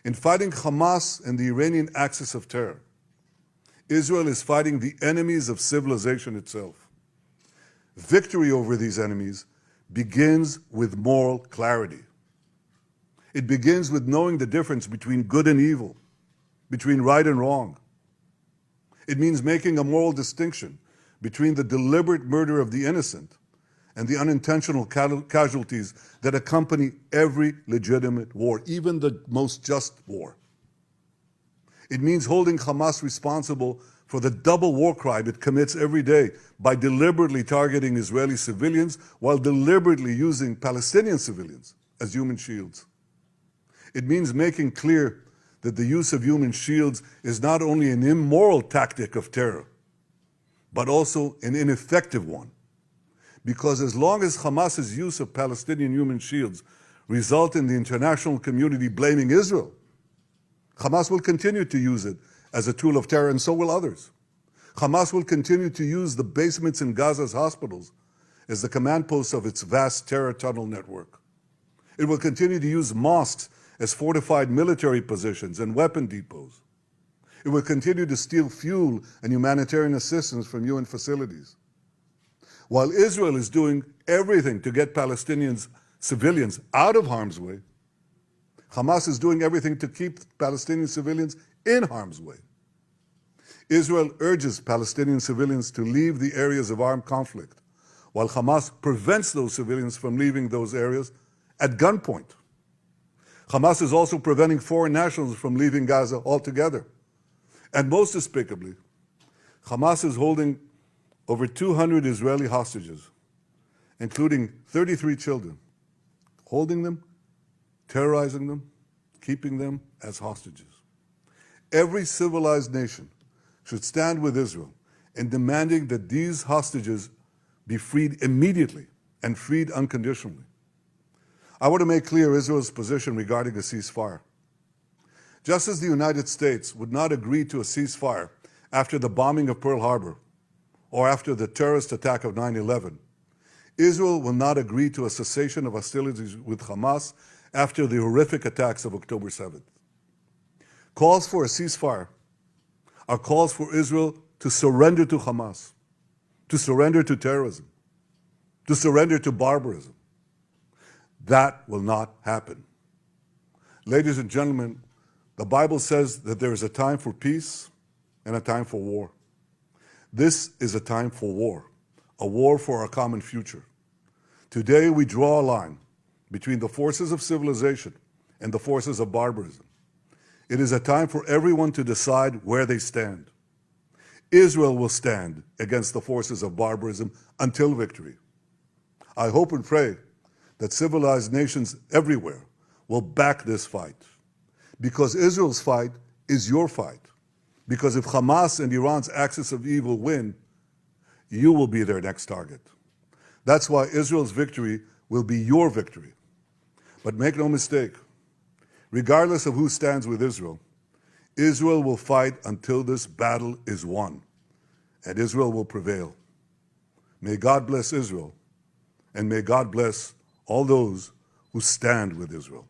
In fighting Hamas and the Iranian axis of terror, Israel is fighting the enemies of civilization itself. Victory over these enemies begins with moral clarity. It begins with knowing the difference between good and evil, between right and wrong. It means making a moral distinction between the deliberate murder of the innocent and the unintentional casualties that accompany every legitimate war, even the most just war. It means holding Hamas responsible for the double war crime it commits every day by deliberately targeting Israeli civilians while deliberately using Palestinian civilians as human shields. It means making clear that the use of human shields is not only an immoral tactic of terror, but also an ineffective one. Because as long as Hamas's use of Palestinian human shields result in the international community blaming Israel, Hamas will continue to use it as a tool of terror, and so will others. Hamas will continue to use the basements in Gaza's hospitals as the command posts of its vast terror tunnel network. It will continue to use mosques as fortified military positions and weapon depots. It will continue to steal fuel and humanitarian assistance from UN facilities. While Israel is doing everything to get Palestinians, civilians, out of harm's way, Hamas is doing everything to keep Palestinian civilians in harm's way. Israel urges Palestinian civilians to leave the areas of armed conflict, while Hamas prevents those civilians from leaving those areas at gunpoint. Hamas is also preventing foreign nationals from leaving Gaza altogether. And most despicably, Hamas is holding over 200 Israeli hostages, including 33 children, holding them, terrorizing them, keeping them as hostages. Every civilized nation should stand with Israel in demanding that these hostages be freed immediately and freed unconditionally. I want to make clear Israel's position regarding a ceasefire. Just as the United States would not agree to a ceasefire after the bombing of Pearl Harbor or after the terrorist attack of 9/11, Israel will not agree to a cessation of hostilities with Hamas after the horrific attacks of October 7th. Calls for a ceasefire are calls for Israel to surrender to Hamas, to surrender to terrorism, to surrender to barbarism. That will not happen. Ladies and gentlemen, the Bible says that there is a time for peace and a time for war. This is a time for a war for our common future. Today we draw a line between the forces of civilization and the forces of barbarism. It is a time for everyone to decide where they stand. Israel will stand against the forces of barbarism until victory. I hope and pray that civilized nations everywhere will back this fight. Because Israel's fight is your fight. Because if Hamas and Iran's axis of evil win, you will be their next target. That's why Israel's victory will be your victory. But make no mistake, regardless of who stands with Israel, Israel will fight until this battle is won, and Israel will prevail. May God bless Israel, and may God bless all those who stand with Israel.